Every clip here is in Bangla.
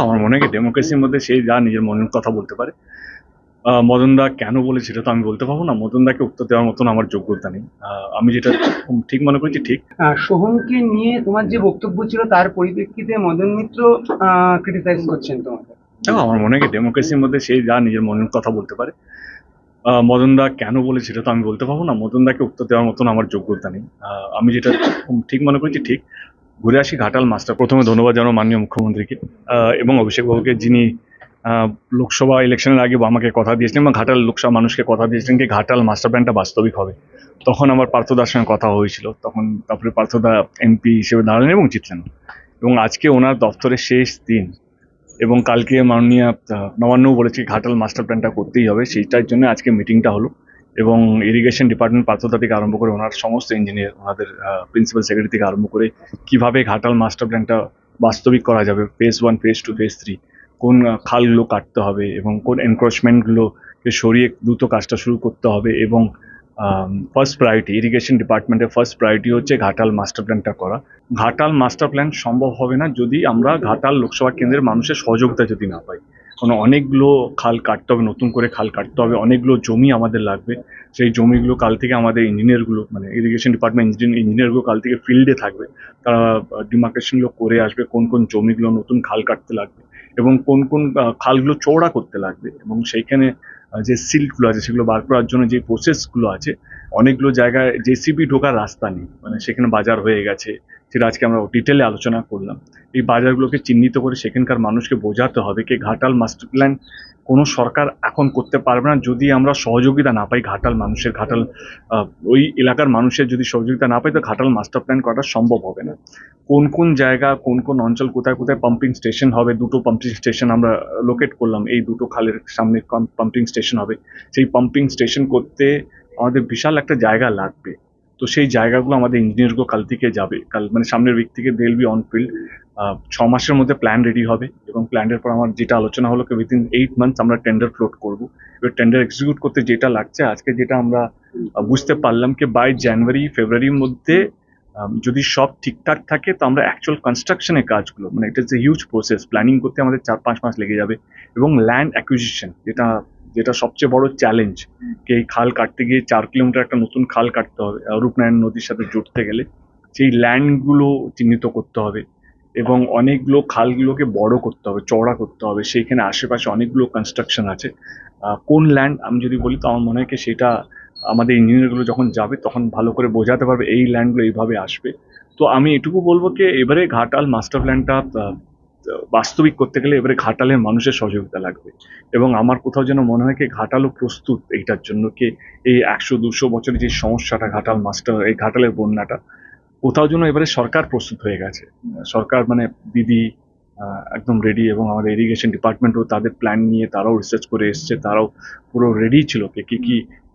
আমার মনে হয় কি ডেমোক্রেসির মধ্যে সে যা নিজের মনের কথা বলতে পারে। মদনদা কেন বলে সেটা তো আমি বলতে পারবো না। মদনদাকে উত্তর দেওয়ার মতন আমার যোগ্যতা নেই। আমি যেটা ঠিক মনে করছি ঠিক। সোহমকে নিয়ে তোমার যে বক্তব্য ছিল তার পরিপ্রেক্ষিতে মদন মিত্র ক্রিটিসাইজ করছেন তোমাকে। আমার মনে হয় কি ডেমোক্রেসির মধ্যে সে যা নিজের মনের কথা বলতে পারে। মদনদা কেন বলে সেটা তো আমি বলতে পারবো না। মদনদাকে উত্তর দেওয়ার মতন আমার যোগ্যতা নেই। আমি যেটা ঠিক মনে করছি ঠিক। ঘুরে আসি ঘাটাল মাস্টার। প্রথমে ধন্যবাদ জানাবো মাননীয় মুখ্যমন্ত্রীকে এবং অভিষেক বাবুকে, যিনি লোকসভা ইলেকশনের আগে আমাকে কথা দিয়েছিলেন এবং ঘাটাল লোকসভা মানুষকে কথা দিয়েছিলেন যে ঘাটাল মাস্টার প্ল্যানটা বাস্তবিক হবে। তখন আমার পার্থদার সঙ্গে কথা হয়েছিল, তখন তারপরে পার্থদা এমপি হিসেবে দাঁড়ালেন এবং জিতলেন। এবং আজকে ওনার দপ্তরের শেষ দিন এবং কালকে মাননীয় নবান্নও বলেছে ঘাটাল মাস্টার প্ল্যানটা করতেই হবে, সেইটার জন্য আজকে মিটিংটা হলো। এবং ইরিগেশন ডিপার্টমেন্ট পার্থদা থেকে আরম্ভ করে ওনার সমস্ত ইঞ্জিনিয়ার, ওনাদের প্রিন্সিপাল সেক্রেটারি থেকে আরম্ভ করে কিভাবে ঘাটাল মাস্টার প্ল্যানটা বাস্তবিক করা যাবে, ফেজ 1, ফেজ 2, ফেজ 3, কোন খালগুলো কাটতে হবে এবং কোন এনক্রোচমেন্টগুলোকে সরিয়ে দ্রুত কাজটা শুরু করতে হবে। এবং ফার্স্ট প্রায়োরিটি, ইরিগেশন ডিপার্টমেন্টের ফার্স্ট প্রায়োরিটি হচ্ছে ঘাটাল মাস্টার প্ল্যানটা করা। ঘাটাল মাস্টার প্ল্যান সম্ভব হবে না যদি আমরা ঘাটাল লোকসভা কেন্দ্রের মানুষের সহযোগিতা যদি না পাই। কারণ অনেকগুলো খাল কাটতে হবে, নতুন করে খাল কাটতে হবে, অনেকগুলো জমি আমাদের লাগবে। সেই জমিগুলো কাল থেকে আমাদের ইঞ্জিনিয়ারগুলো, মানে ইরিগেশন ডিপার্টমেন্ট ইঞ্জিনিয়ারগুলো কাল থেকে ফিল্ডে থাকবে। তারা ডিমার্কেশনগুলো করে আসবে কোন কোন জমিগুলো নতুন খাল কাটতে লাগবে এবং কোন কোন খালগুলো চওড়া করতে লাগবে। এবং সেইখানে যে সিল্টগুলো আছে সেগুলো বার করার জন্য যে প্রসেসগুলো আছে, অনেকগুলো জায়গায় জেসিবি ঢোকার রাস্তা নেই, মানে সেখানে বাজার হয়ে গেছে, সেটা আজকে আমরা ডিটেলে আলোচনা করলাম। এই বাজারগুলোকে চিহ্নিত করে সেখানকার মানুষকে বোঝাতে হবে কি ঘাটাল মাস্টার প্ল্যান কোনো সরকার এখন করতে পারবে না যদি আমরা সহযোগিতা না পাই। ঘাটাল ওই এলাকার মানুষের যদি সহযোগিতা না পাই তো ঘাটাল মাস্টার প্ল্যান করা সম্ভব হবে না। কোন কোন জায়গা, কোন কোন অঞ্চল, কোথায় কোথায় পাম্পিং স্টেশন হবে, 2টো পাম্পিং স্টেশন আমরা লোকেট করলাম, এই 2টো খালের সামনে পাম্পিং স্টেশন হবে। সেই পাম্পিং স্টেশন করতে আমাদের বিশাল একটা জায়গা লাগবে। তো সেই জায়গাগুলো আমাদের ইঞ্জিনিয়ারগুলো কাল থেকে যাবে, কাল মানে সামনের উইক থেকে they will be on field. 6 মাসের মধ্যে প্ল্যান রেডি হবে এবং প্ল্যানের পর আমার যেটা আলোচনা হলো কি উইথিন 8 মান্থস আমরা টেন্ডার ফ্লোট করবো। এবার টেন্ডার এক্সিকিউট করতে যেটা লাগছে, আজকে যেটা আমরা বুঝতে পারলাম কি বাই জানুয়ারি ফেব্রুয়ারির মধ্যে যদি সব ঠিকঠাক থাকে তো আমরা অ্যাকচুয়াল কনস্ট্রাকশনের কাজগুলো, মানে এটা হচ্ছে হিউজ প্রসেস, প্ল্যানিং করতে আমাদের 4-5 মাস লেগে যাবে। এবং ল্যান্ড অ্যাকুইজিশন, যেটা যেটা সবচেয়ে বড় চ্যালেঞ্জ, কি এই খাল কাটতে গিয়ে 4 কিলোমিটার একটা নতুন খাল কাটতে হবে রূপনারায়ণ নদীর সাথে জুড়তে গেলে, সেই ল্যান্ডগুলো চিহ্নিত করতে হবে এবং অনেকগুলো খালগুলোকে বড় করতে হবে, চওড়া করতে হবে। সেইখানে আশেপাশে অনেকগুলো কনস্ট্রাকশন আছে। কোন ল্যান্ড আমি যদি বলি তো আমার মনে হয় কি সেটা আমাদের ইঞ্জিনিয়ারগুলো যখন যাবে তখন ভালো করে বোঝাতে পারবে এই ল্যান্ডগুলো এইভাবে আসবে। তো আমি এটুকু বলবো কি এবারে ঘাটাল মাস্টার প্ল্যানটা বাস্তবিক করতে গেলে এবারে ঘাটালের মানুষের সহযোগিতা লাগবে। এবং আমার কোথাও যেন মনে হয় কি ঘাটালও প্রস্তুত এইটার জন্য, কি এই 100-200 বছরের যে সমস্যাটা এই ঘাটালের বন্যাটা, কোথাও যেন এবারে সরকার প্রস্তুত হয়ে গেছে। সরকার মানে দিদি একদম রেডি এবং আমাদের ইরিগেশন ডিপার্টমেন্টও তাদের প্ল্যান নিয়ে তারাও রিসার্চ করে এসছে, তারাও পুরো রেডি ছিল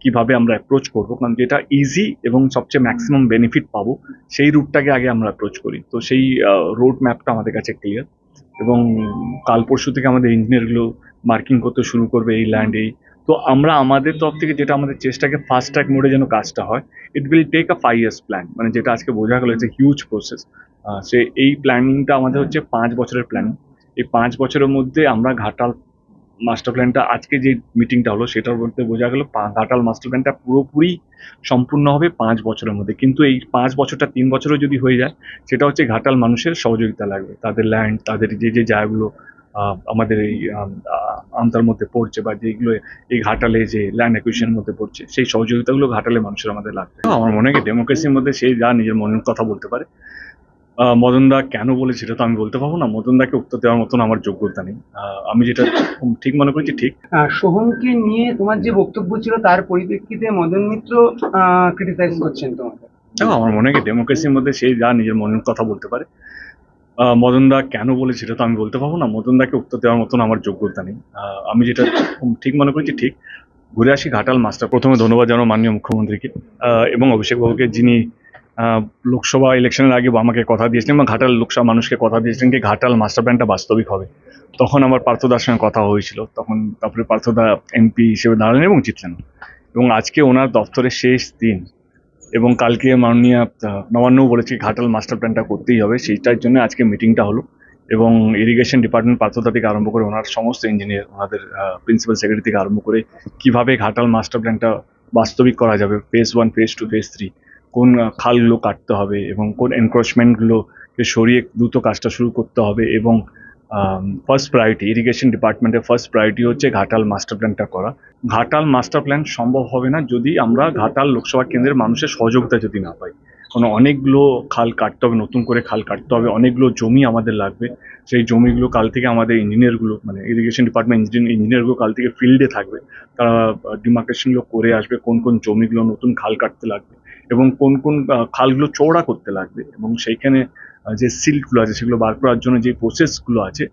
কিভাবে আমরা অ্যাপ্রোচ করবো, কারণ যেটা ইজি এবং সবচেয়ে ম্যাক্সিমাম বেনিফিট পাবো সেই রুটটাকে আগে আমরা অ্যাপ্রোচ করি। তো সেই রোড ম্যাপটা আমাদের কাছে ক্লিয়ার এবং কাল পরশু থেকে আমাদের ইঞ্জিনিয়ারগুলো মার্কিং করতে শুরু করবে এই ল্যান্ডেই। তো আমরা আমাদের তরফ থেকে যেটা আমাদের চেষ্টাকে ফাস্ট ট্র্যাক মোডে যেন কাজটা হয়, it will take a 5 years plan, মানে যেটা আজকে বোঝা গেল যে হিউজ প্রসেস। সে এই প্ল্যানিংটা আমাদের হচ্ছে 5 বছরের প্ল্যানিং। এই 5 বছরের মধ্যে আমরা ঘাটাল মাস্টার প্ল্যানটা, আজকে যে মিটিংটা হলো সেটার মধ্যে বোঝা গেল ঘাটাল মাস্টার প্ল্যানটা পুরোপুরি সম্পূর্ণ হবে 5 বছরের মধ্যে। কিন্তু এই 5 বছরটা 3 বছরও যদি হয়ে যায়, সেটা হচ্ছে ঘাটাল মানুষের সহযোগিতা লাগবে, তাদের ল্যান্ড, তাদের যে জায়গাগুলো আমাদের এই আমতার মধ্যে পড়ছে বা যেগুলো এই ঘাটালে যে ল্যান্ড অ্যাকুইজিশনের মধ্যে পড়ছে, সেই সহযোগিতাগুলো ঘাটালে মানুষের আমাদের লাগবে। আমার মনে হয় ডেমোক্রেসির মধ্যে সে যা নিজের মনের কথা বলতে পারে। মদনদা কেন বলে সেটা তো আমি বলতে পারবো না। মদনদাকে উত্তর দেওয়ার মতন আমার যোগ্যতা নেই। আমি যেটা ঠিক মনে করছি ঠিক। সোহমকে নিয়ে তোমার যে বক্তব্য ছিল তার পরিপ্রেক্ষিতে মদন মিত্র ক্রিটিসাইজ করছেন তোমাকে। আমার মনে হয় ডেমোক্রেসির মধ্যে সে যা নিজের মনের কথা বলতে পারে। মদনদা কেন বলে সেটা তো আমি বলতে পারবো না। মদনদাকে উত্তর দেওয়ার মতন আমার যোগ্যতা নেই। আমি যেটা ঠিক মনে করছি ঠিক। ঘুরে আসি ঘাটাল মাস্টার। প্রথমে ধন্যবাদ জানাবো মাননীয় মুখ্যমন্ত্রীকে এবং অভিষেক বাবুকে, যিনি লোকসভা ইলেকশনের আগে আমাকে কথা দিয়েছিলেন এবং ঘাটাল লোকসভা মানুষকে কথা দিয়েছিলেন কি ঘাটাল মাস্টার প্ল্যানটা বাস্তবিক হবে। তখন আমার পার্থদার সঙ্গে কথা হয়েছিল, তখন তারপরে পার্থদা এমপি হিসেবে দাঁড়ালেন এবং জিতলেন। এবং আজকে ওনার দপ্তরের শেষ দিন এবং কালকে মাননীয় নবান্নও বলেছে ঘাটাল মাস্টার প্ল্যানটা করতেই হবে, সেইটার জন্য আজকে মিটিংটা হলো। এবং ইরিগেশন ডিপার্টমেন্ট পার্থদা থেকে আরম্ভ করে ওনার সমস্ত ইঞ্জিনিয়ার, ওনাদের প্রিন্সিপাল সেক্রেটারি থেকে আরম্ভ করে কিভাবে ঘাটাল মাস্টার প্ল্যানটা বাস্তবিক করা যাবে, ফেজ 1, ফেজ 2, ফেজ 3, কোন খালগুলো কাটতে হবে এবং কোন এনক্রোচমেন্টগুলোকে সরিয়ে দ্রুত কাজটা শুরু করতে হবে, এবং ফার্স্ট প্রায়োরিটি ইরিগেশন ডিপার্টমেন্টের ফার্স্ট প্রায়োরিটি হচ্ছে ঘাটাল মাস্টার প্ল্যানটা করা। ঘাটাল মাস্টার প্ল্যান সম্ভব হবে না যদি আমরা ঘাটাল লোকসভা কেন্দ্রের মানুষের সহযোগিতা যদি না পাই। কারণ অনেকগুলো খাল কাটতে হবে, নতুন করে খাল কাটতে হবে, অনেকগুলো জমি আমাদের লাগবে। সেই জমিগুলো কাল থেকে আমাদের ইঞ্জিনিয়ারগুলো, মানে ইরিগেশন ডিপার্টমেন্ট ইঞ্জিনিয়ারগুলো কাল থেকে ফিল্ডে থাকবে। তারা ডিমার্কেশনগুলো করে আসবে কোন কোন জমিগুলো নতুন খাল কাটতে লাগবে এবং কোন কোন খালগুলো চওড়া করতে লাগবে, এবং সেইখানে যে সিল্টগুলো আছে সেগুলো বার করার জন্য যে প্রসেসগুলো আছে,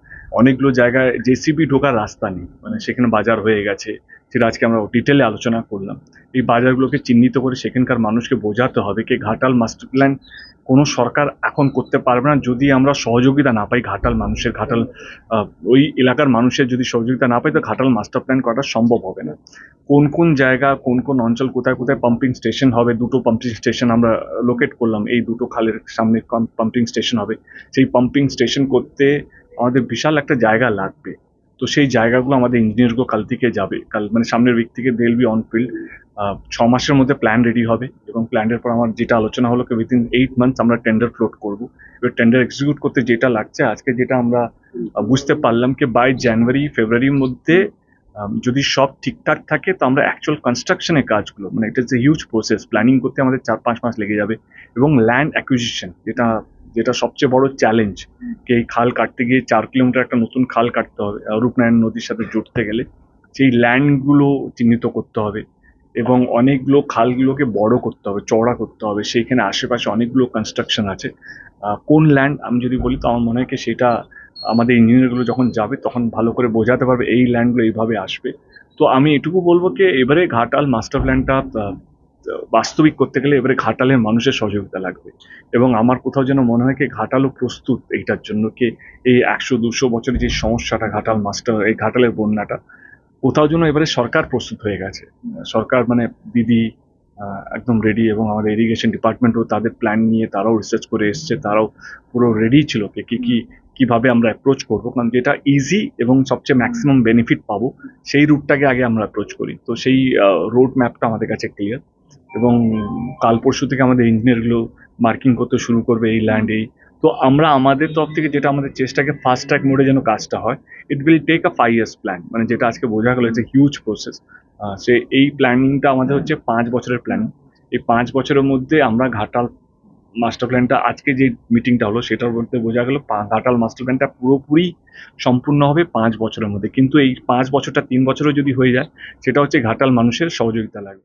অনেকগুলো জায়গায় জেসিবি ঢোকার রাস্তা নেই, মানে সেখানে বাজার হয়ে গেছে, সেটা আজকে আমরা ডিটেলে আলোচনা করলাম। এই বাজারগুলোকে চিহ্নিত করে সেখানকার মানুষকে বোঝাতে হবে কি ঘাটাল মাস্টার প্ল্যান কোনো সরকার এখন করতে পারবে না যদি আমরা সহযোগিতা না পাই। ঘাটাল ওই এলাকার মানুষের যদি সহযোগিতা না পাই তো ঘাটাল মাস্টার প্ল্যান করা সম্ভব হবে না। কোন কোন জায়গা, কোন কোন অঞ্চল, কোথায় কোথায় পাম্পিং স্টেশন হবে, 2টো পাম্পিং স্টেশন আমরা লোকেট করলাম, এই 2টো খালের সামনে পাম্পিং স্টেশন হবে। সেই পাম্পিং স্টেশন করতে আমাদের বিশাল একটা জায়গা লাগবে। তো সেই জায়গাগুলো আমাদের ইঞ্জিনিয়ারগুলো কাল থেকে যাবে, মানে সামনের উইক থেকে they will be on field. 6 মাসের মধ্যে প্ল্যান রেডি হবে এবং প্ল্যানের পর আমার যেটা আলোচনা হলো কি উইথিন 8 মান্থস আমরা টেন্ডার ফ্লোট করবো। এবার টেন্ডার এক্সিকিউট করতে যেটা লাগছে আজকে যেটা আমরা বুঝতে পারলাম কি বাই জানুয়ারি ফেব্রুয়ারির মধ্যে যদি সব ঠিকঠাক থাকে তো আমরা অ্যাকচুয়াল কনস্ট্রাকশনের কাজগুলো, মানে এটা is a huge process, planning করতে আমাদের 4-5 মাস লেগে যাবে। এবং ল্যান্ড অ্যাকুইজিশন যেটা সবচেয়ে বড় চ্যালেঞ্জ, এই খাল কাটতে গিয়ে 4 কিলোমিটার একটা নতুন খাল কাটতে হবে রূপনারায়ণ নদীর সাথে জুড়তে গেলে, সেই ল্যান্ডগুলো চিহ্নিত করতে হবে এবং অনেকগুলো খালগুলোকে বড় করতে হবে, চওড়া করতে হবে। সেইখানে আশেপাশে অনেকগুলো কনস্ট্রাকশন আছে। কোন ল্যান্ড আমি যদি বলি তো আমার মনে হয় কি সেটা আমাদের ইঞ্জিনিয়ারগুলো যখন যাবে তখন ভালো করে বোঝাতে পারবে এই ল্যান্ডগুলো এইভাবে আসবে। তো আমি এটুকু বলবো কি এবারে ঘাটাল মাস্টার প্ল্যানটা বাস্তবিক করতে গেলে এবারে ঘাটালের মানুষের সহযোগিতা লাগবে, এবং আমার কোথাও যেন মনে হয় কি ঘাটালও প্রস্তুত এইটার জন্য কি এই 100-200 বছরের যে সমস্যাটা এই ঘাটালের বন্যাটা, কোথাও যেন এবারে সরকার প্রস্তুত হয়ে গেছে। সরকার মানে দিদি একদম রেডি, এবং আমাদের ইরিগেশন ডিপার্টমেন্টও তাদের প্ল্যান নিয়ে তারাও রিসার্চ করে এসছে, তারাও পুরো রেডি ছিল কিভাবে আমরা অ্যাপ্রোচ করবো, কারণ যেটা ইজি এবং সবচেয়ে ম্যাক্সিমাম বেনিফিট পাবো সেই রুটটাকে আগে আমরা অ্যাপ্রোচ করি। তো সেই রোড ম্যাপটা আমাদের কাছে ক্লিয়ার, এবং কাল পরশু থেকে আমাদের ইঞ্জিনিয়ারগুলো মার্কিং করতে শুরু করবে এই ল্যান্ডেই। তো আমরা আমাদের তরফ থেকে যেটা আমাদের চেষ্টাকে ফাস্ট ট্র্যাক মোডে যেন কাজটা হয়, it will take a 5 years plan, মানে যেটা আজকে বোঝা গেল যে হিউজ প্রসেস। এই প্ল্যানিংটা আমাদের হচ্ছে 5 বছরের প্ল্যানিং। এই 5 বছরের মধ্যে আমরা ঘাটাল মাস্টার প্ল্যানটা, আজকে যে মিটিংটা হলো সেটার মধ্যে বোঝা গেল ঘাটাল মাস্টার প্ল্যানটা পুরোপুরি সম্পূর্ণ হবে 5 বছরের মধ্যে। কিন্তু এই 5 বছরটা 3 বছরও যদি হয়ে যায় সেটা হচ্ছে ঘাটাল মানুষের সহযোগিতা লাগবে।